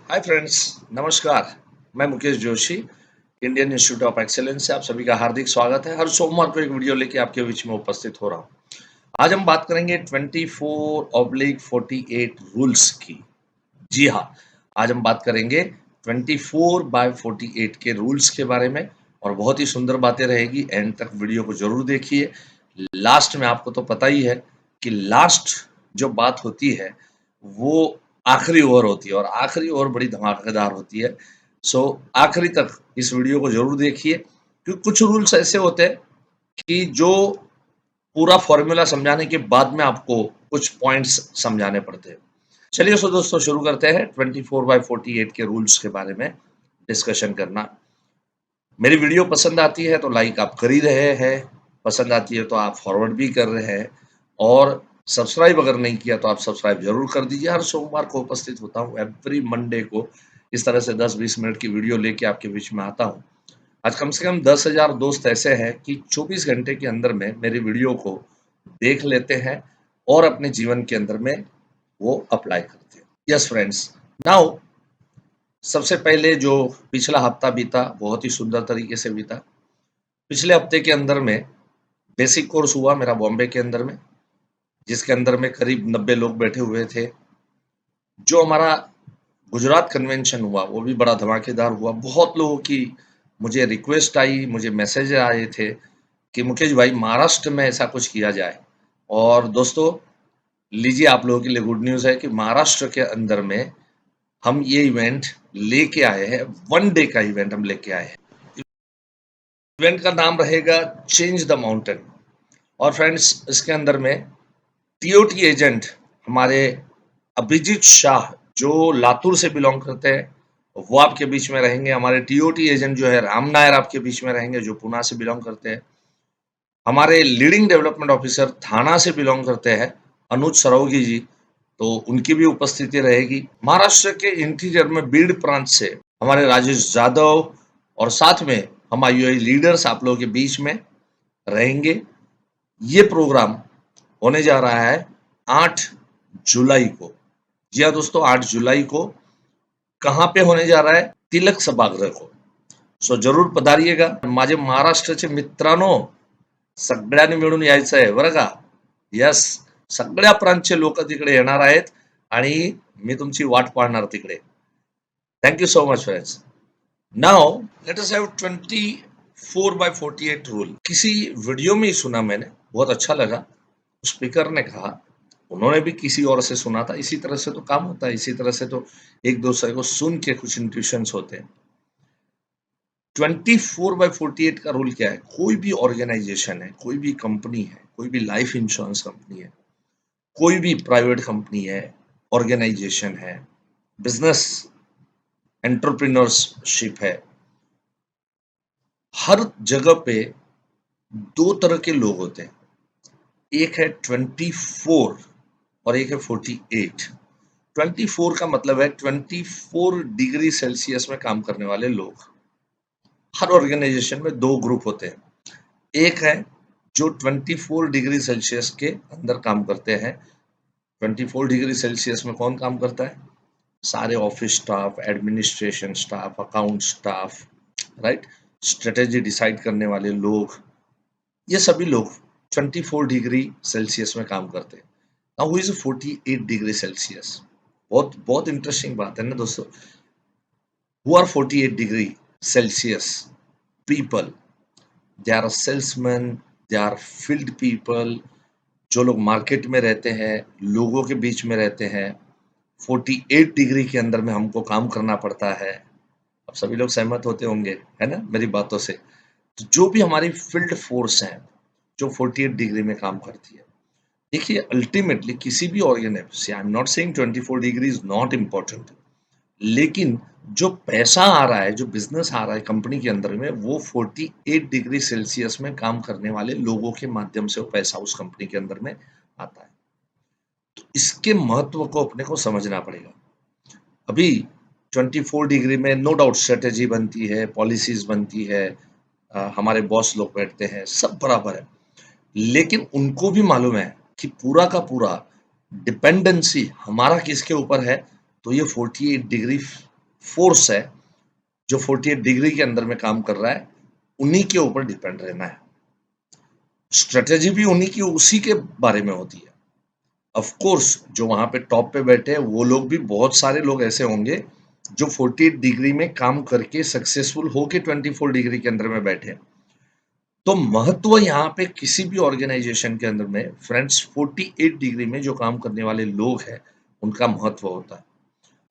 Hi friends, नमस्कार। मैं Mukesh Joshi, Indian institute of excellence से आप सभी का हार्दिक स्वागत है। हर सोमवार को एक वीडियो लेके आपके बीच में उपस्थित हो रहा हूँ। आज हम बात करेंगे 24/48 रूल्स की। जी हाँ, आज हम बात करेंगे 24/48 के रूल्स के बारे में और बहुत ही सुंदर बातें रहेगी। एंड तक वीडियो को जरूर देखिए। लास्ट में आपको तो पता ही है कि लास्ट जो बात होती है वो आखिरी ओवर होती है और आखिरी ओवर बड़ी धमाकेदार होती है। सो आखिरी तक इस वीडियो को जरूर देखिए क्योंकि कुछ रूल्स ऐसे होते हैं कि जो पूरा फॉर्मूला समझाने के बाद में आपको कुछ पॉइंट्स समझाने पड़ते हैं। चलिए सो दोस्तों शुरू करते हैं 24/48 के रूल्स के बारे में डिस्कशन करना। मेरी वीडियो पसंद आती है तो लाइक आप कर ही रहे हैं, पसंद आती है तो आप फॉरवर्ड भी कर रहे हैं और सब्सक्राइब अगर नहीं किया तो आप सब्सक्राइब जरूर कर दीजिए। हर सोमवार को उपस्थित होता हूँ, एवरी मंडे को इस तरह से 10-20 मिनट की वीडियो लेके आपके बीच में आता हूँ। आज कम से कम 10,000 दोस्त ऐसे हैं कि 24 घंटे के अंदर में मेरी वीडियो को देख लेते हैं और अपने जीवन के अंदर में वो अप्लाई करते हैं। यस फ्रेंड्स, नाउ सबसे पहले जो पिछला हफ्ता बीता बहुत ही सुंदर तरीके से बीता। पिछले हफ्ते के अंदर में बेसिक कोर्स हुआ मेरा बॉम्बे के अंदर में, जिसके अंदर में करीब 90 लोग बैठे हुए थे। जो हमारा गुजरात कन्वेंशन हुआ वो भी बड़ा धमाकेदार हुआ। बहुत लोगों की मुझे रिक्वेस्ट आई, मुझे मैसेज आए थे कि मुकेश भाई महाराष्ट्र में ऐसा कुछ किया जाए। और दोस्तों लीजिए, आप लोगों के लिए गुड न्यूज़ है कि महाराष्ट्र के अंदर में हम ये इवेंट लेके आए हैं। 1 डे का इवेंट हम लेके आए हैं। इवेंट का नाम रहेगा चेंज द माउंटेन। और फ्रेंड्स इसके अंदर में टीओटी एजेंट हमारे अभिजीत शाह जो लातूर से बिलोंग करते हैं वो आपके बीच में रहेंगे। हमारे टीओटी एजेंट जो है राम नायर आपके बीच में रहेंगे जो पुणे से बिलोंग करते हैं। हमारे लीडिंग डेवलपमेंट ऑफिसर थाना से बिलोंग करते हैं अनुज सरोगी जी, तो उनकी भी उपस्थिति रहेगी। महाराष्ट्र के इंटीरियर में बीड प्रांत से हमारे राजेश जाधव और साथ में हम आईयूआई लीडर्स आप लोगों के बीच में रहेंगे। ये प्रोग्राम होने जा रहा है 8 जुलाई को। जी हाँ दोस्तों, 8 जुलाई को कहाँ पे होने जा रहा है? तिलक सभागृह को। सो जरूर पधारिएगा माझे महाराष्ट्राचे मित्रांनो, सगळ्यांनी मिळून यायचं आहे बरं का. यस, सगळ्या प्रांतचे लोक तिकडे येणार आहेत आणि मी तुमची वाट पाहणार तिकडे. Thank you so much friends. Now let us have 24/48 rule. किसी वीडियो में ही सुना मैंने, बहुत अच्छा लगा। स्पीकर ने कहा, उन्होंने भी किसी और से सुना था। इसी तरह से तो काम होता है, इसी तरह से तो एक दूसरे को सुन के कुछ इंट्यूशंस होते हैं। 24/48 का रूल क्या है? कोई भी ऑर्गेनाइजेशन है, कोई भी कंपनी है, कोई भी लाइफ इंश्योरेंस कंपनी है, कोई भी प्राइवेट कंपनी है, ऑर्गेनाइजेशन है, बिजनेस एंटरप्रेन्योरशिप है, हर जगह पे दो तरह के लोग होते हैं। एक है 24 और एक है 48। 24 का मतलब है 24 डिग्री सेल्सियस में काम करने वाले लोग। हर ऑर्गेनाइजेशन में दो ग्रुप होते हैं। एक है जो 24 डिग्री सेल्सियस के अंदर काम करते हैं। 24 डिग्री सेल्सियस में कौन काम करता है? सारे office staff, administration staff, account staff, right, strategy decide करने वाले लोग, ये सभी लोग 24 डिग्री सेल्सियस में काम करते हैं। Now who is 48 degree Celsius? बहुत बहुत इंटरेस्टिंग बात है ना दोस्तों। Who are 48 degree Celsius people? They are salesman, they are field people, जो लोग मार्केट में रहते हैं, लोगों के बीच में रहते हैं। 48 डिग्री के अंदर में हमको काम करना पड़ता है। अब सभी लोग सहमत होते होंगे, है ना, मेरी बातों से। तो जो भी हमारी फील्ड फोर्स है जो 48 डिग्री में काम करती है, देखिए अल्टीमेटली किसी भी organisation, I am not saying 24 degree is not important, लेकिन जो पैसा आ रहा है, जो बिजनेस आ रहा है कंपनी के अंदर में, वो 48 डिग्री सेल्सियस में काम करने वाले लोगों के माध्यम से वो पैसा उस कंपनी के अंदर में आता है। तो इसके महत्व को अपने को समझना पड़ेगा। अभी 24 डिग्री में नो डाउट स्ट्रेटेजी बनती है, पॉलिसीज बनती है, हमारे बॉस लोग बैठते हैं, सब बराबर है। लेकिन उनको भी मालूम है कि पूरा का पूरा डिपेंडेंसी हमारा किसके ऊपर है, तो ये 48 डिग्री फोर्स है जो 48 डिग्री के अंदर में काम कर रहा है, उन्हीं के ऊपर डिपेंड रहना है। स्ट्रेटेजी भी उन्हीं की उसी के बारे में होती है। ऑफ कोर्स जो वहां पे टॉप पे बैठे हैं वो लोग भी, बहुत सारे लोग ऐसे होंगे जो 48 डिग्री में काम करके सक्सेसफुल होके 24 डिग्री के अंदर में बैठे हैं। तो महत्व यहाँ पे किसी भी ऑर्गेनाइजेशन के अंदर में फ्रेंड्स 48 डिग्री में जो काम करने वाले लोग हैं उनका महत्व होता है।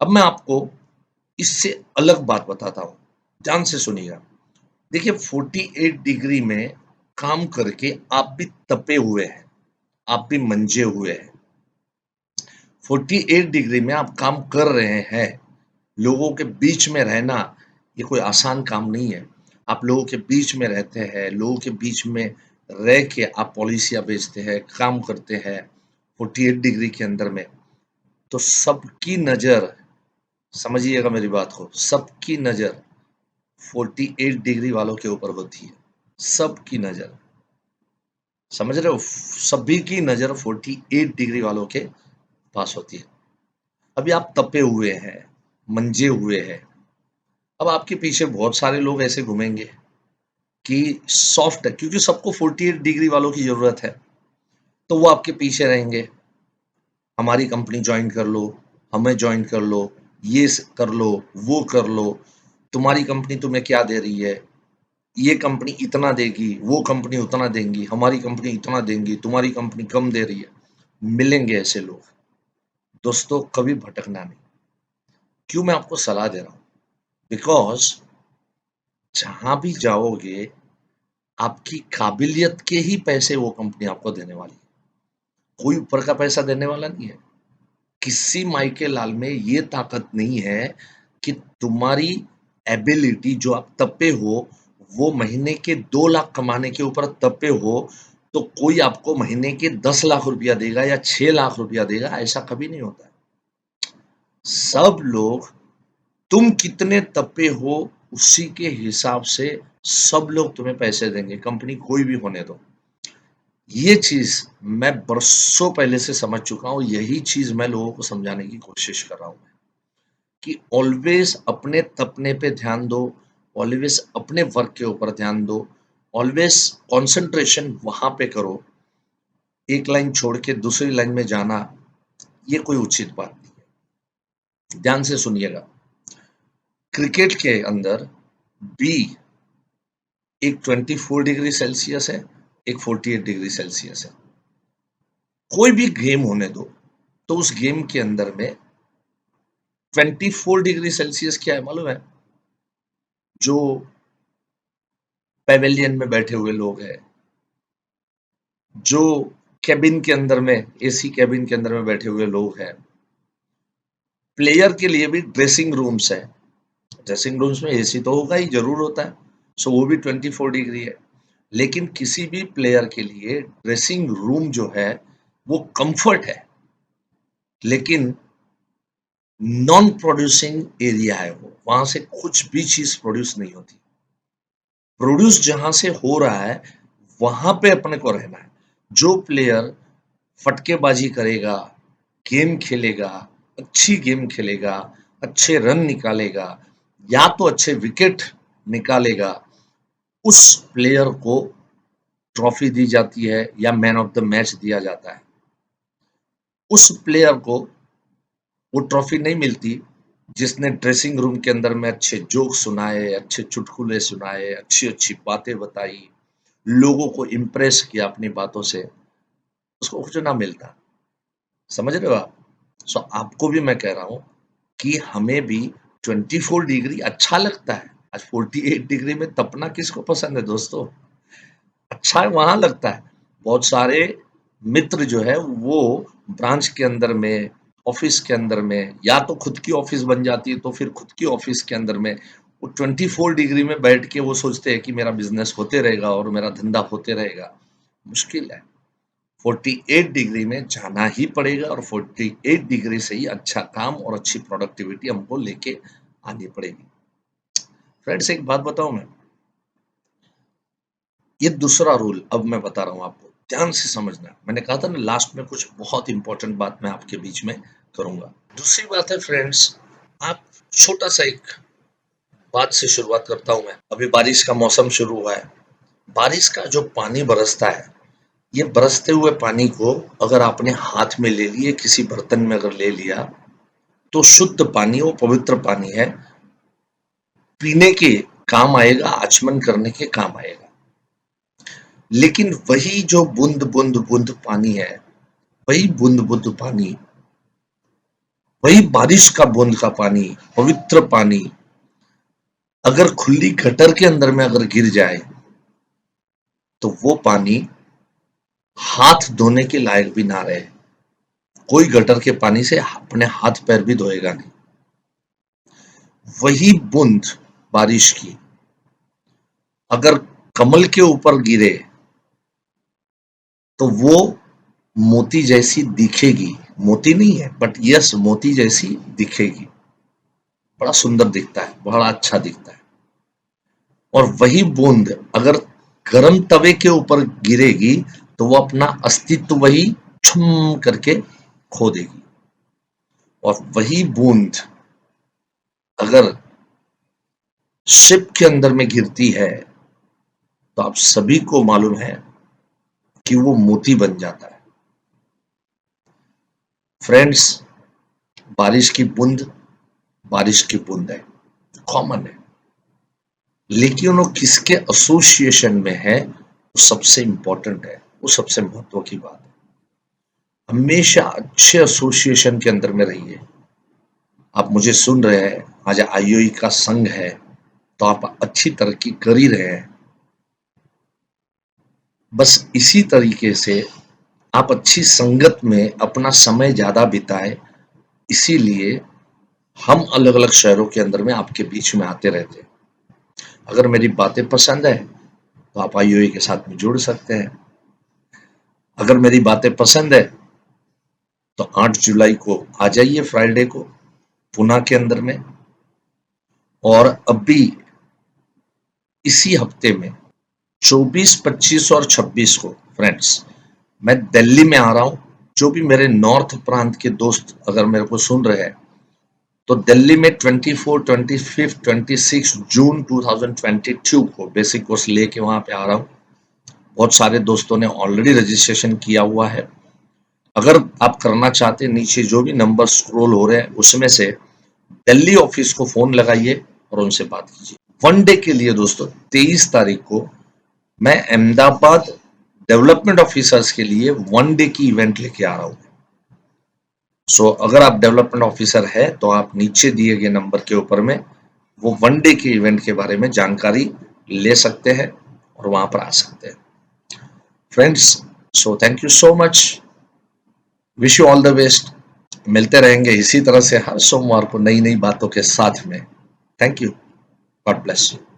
अब मैं आपको इससे अलग बात बताता हूँ, ध्यान से सुनिएगा। देखिए 48 डिग्री में काम करके आप भी तपे हुए हैं, आप भी मंजे हुए हैं। 48 डिग्री में आप काम कर रहे हैं, लोगों के बीच में रहना ये कोई आसान काम नहीं है। आप लोगों के बीच में रहते हैं, लोगों के बीच में रह के आप पॉलिसियाँ भेजते हैं, काम करते हैं 48 डिग्री के अंदर में। तो सबकी नज़र, समझिएगा मेरी बात को, सबकी नज़र 48 डिग्री वालों के ऊपर होती है, सबकी नज़र। समझ रहे हो? सभी की नज़र 48 डिग्री वालों के पास होती है। अभी आप तपे हुए हैं, मंजे हुए हैं। अब आपके पीछे बहुत सारे लोग ऐसे घूमेंगे कि सॉफ्ट है, क्योंकि सबको 48 डिग्री वालों की ज़रूरत है, तो वो आपके पीछे रहेंगे। हमारी कंपनी जॉइन कर लो, हमें जॉइन कर लो, ये कर लो, वो कर लो, तुम्हारी कंपनी तुम्हें क्या दे रही है, ये कंपनी इतना देगी, वो कंपनी उतना देंगी, हमारी कंपनी इतना देंगी, तुम्हारी कंपनी कम दे रही है। मिलेंगे ऐसे लोग। दोस्तों कभी भटकना नहीं। क्यों मैं आपको सलाह दे रहा हूँ? बिकॉज जहां भी जाओगे आपकी काबिलियत के ही पैसे वो कंपनी आपको देने वाली है, कोई ऊपर का पैसा देने वाला नहीं है। किसी मायके लाल में ये ताकत नहीं है कि तुम्हारी एबिलिटी जो आप तपे हो, वो महीने के 2 लाख कमाने के ऊपर तपे हो, तो कोई आपको महीने के 10 लाख रुपया देगा या 6 लाख रुपया देगा, ऐसा कभी नहीं होता है। सब लोग, तुम कितने तपे हो उसी के हिसाब से सब लोग तुम्हें पैसे देंगे, कंपनी कोई भी होने दो। ये चीज मैं बरसों पहले से समझ चुका हूँ, यही चीज मैं लोगों को समझाने की कोशिश कर रहा हूँ कि ऑलवेज अपने तपने पे ध्यान दो, ऑलवेज अपने वर्क के ऊपर ध्यान दो, ऑलवेज कंसंट्रेशन वहां पे करो। एक लाइन छोड़ के दूसरी लाइन में जाना ये कोई उचित बात नहीं है। ध्यान से सुनिएगा, क्रिकेट के अंदर भी एक 24 डिग्री सेल्सियस है, एक 48 डिग्री सेल्सियस है। कोई भी गेम होने दो, तो उस गेम के अंदर में 24 डिग्री सेल्सियस क्या है मालूम है? जो पेवेलियन में बैठे हुए लोग हैं, जो कैबिन के अंदर में, एसी कैबिन के अंदर में बैठे हुए लोग हैं, प्लेयर के लिए भी ड्रेसिंग रूम्स है। ड्रेसिंग रूम्स में एसी तो होगा ही, जरूर होता है, सो वो भी 24 डिग्री है। लेकिन किसी भी प्लेयर के लिए ड्रेसिंग रूम जो है वो कंफर्ट है, लेकिन नॉन प्रोड्यूसिंग एरिया है, वो वहां से कुछ भी चीज प्रोड्यूस नहीं होती। प्रोड्यूस जहां से हो रहा है वहां पे अपने को रहना है। जो प्लेयर फटकेबाजी करेगा, गेम खेलेगा, अच्छी गेम खेलेगा, अच्छे रन निकालेगा, या तो अच्छे विकेट निकालेगा, उस प्लेयर को ट्रॉफी दी जाती है या मैन ऑफ द मैच दिया जाता है। उस प्लेयर को वो ट्रॉफी नहीं मिलती जिसने ड्रेसिंग रूम के अंदर में अच्छे जोक सुनाए, अच्छे चुटकुले सुनाए, अच्छी अच्छी बातें बताई, लोगों को इम्प्रेस किया अपनी बातों से, उसको कुछ ना मिलता। समझ रहे हो आप? सो आपको भी मैं कह रहा हूँ कि हमें भी 24 डिग्री अच्छा लगता है। आज 48 डिग्री में तपना किसको पसंद है दोस्तों? अच्छा वहां लगता है। बहुत सारे मित्र जो है वो ब्रांच के अंदर में, ऑफिस के अंदर में, या तो खुद की ऑफिस बन जाती है तो फिर खुद की ऑफिस के अंदर में वो 24 डिग्री में बैठ के वो सोचते हैं कि मेरा बिजनेस होते रहेगा और मेरा धंधा होते रहेगा। मुश्किल है। 48 डिग्री में जाना ही पड़ेगा और 48 डिग्री से ही अच्छा काम और अच्छी प्रोडक्टिविटी हमको लेके आनी पड़ेगी। फ्रेंड्स एक बात बताऊं मैं, ये दूसरा रूल अब मैं बता रहा हूँ आपको, ध्यान से समझना। मैंने कहा था ना लास्ट में कुछ बहुत इंपॉर्टेंट बात मैं आपके बीच में करूंगा। दूसरी बात है फ्रेंड्स, आप छोटा सा एक बात से शुरुआत करता हूं मैं। अभी बारिश का मौसम शुरू हुआ है। बारिश का जो पानी बरसता है, ये बरसते हुए पानी को अगर आपने हाथ में ले लिए, किसी बर्तन में अगर ले लिया, तो शुद्ध पानी, वो पवित्र पानी है, पीने के काम आएगा, आचमन करने के काम आएगा। लेकिन वही जो बूंद बूंद बूंद पानी है, वही बूंद बूंद पानी, वही बारिश का बूंद का पानी, पवित्र पानी, अगर खुली गटर के अंदर में अगर गिर जाए, तो वो पानी हाथ धोने के लायक भी ना रहे। कोई गटर के पानी से अपने हाथ पैर भी धोएगा नहीं। वही बूंद बारिश की अगर कमल के ऊपर गिरे, तो वो मोती जैसी दिखेगी। मोती नहीं है, बट यस, मोती जैसी दिखेगी। बड़ा सुंदर दिखता है, बड़ा अच्छा दिखता है। और वही बूंद अगर गर्म तवे के ऊपर गिरेगी, तो वो अपना अस्तित्व वही छुम करके खो देगी। और वही बूंद अगर शिप के अंदर में गिरती है, तो आप सभी को मालूम है कि वो मोती बन जाता है। फ्रेंड्स, बारिश की बूंद बारिश की बूंद है, कॉमन है, लेकिन वो किसके एसोसिएशन में है, वो सबसे इंपॉर्टेंट है, वो सबसे महत्व की बात है। हमेशा अच्छे एसोसिएशन के अंदर में रहिए। आप मुझे सुन रहे हैं, आज आईओई का संघ है, तो आप अच्छी तरक्की कर ही रहे हैं। बस इसी तरीके से आप अच्छी संगत में अपना समय ज्यादा बिताए। इसीलिए हम अलग अलग शहरों के अंदर में आपके बीच में आते रहते हैं। अगर मेरी बातें पसंद है, तो आप आईओई के साथ में जुड़ सकते हैं। अगर मेरी बातें पसंद है, तो 8 जुलाई को आ जाइए, फ्राइडे को, पुणे के अंदर में। और अभी इसी हफ्ते में 24, 25 और 26 को फ्रेंड्स, मैं दिल्ली में आ रहा हूं। जो भी मेरे नॉर्थ प्रांत के दोस्त अगर मेरे को सुन रहे हैं, तो दिल्ली में 24, 25, 26 जून 2022 को बेसिक कोर्स लेके वहां पे आ रहा हूं। बहुत सारे दोस्तों ने ऑलरेडी रजिस्ट्रेशन किया हुआ है। अगर आप करना चाहते हैं, नीचे जो भी नंबर स्क्रॉल हो रहे हैं, उसमें से दिल्ली ऑफिस को फोन लगाइए और उनसे बात कीजिए। वन डे के लिए दोस्तों 23 तारीख को मैं अहमदाबाद डेवलपमेंट ऑफिसर्स के लिए वन डे की इवेंट लेके आ रहा हूं। सो अगर आप डेवलपमेंट ऑफिसर है, तो आप नीचे दिए गए नंबर के ऊपर में वो वन डे के इवेंट के बारे में जानकारी ले सकते हैं और वहां पर आ सकते हैं। Friends, so thank you so much, wish you all the best. मिलते रहेंगे इसी तरह से हर सोमवार को नई नई बातों के साथ में। Thank you, God bless you.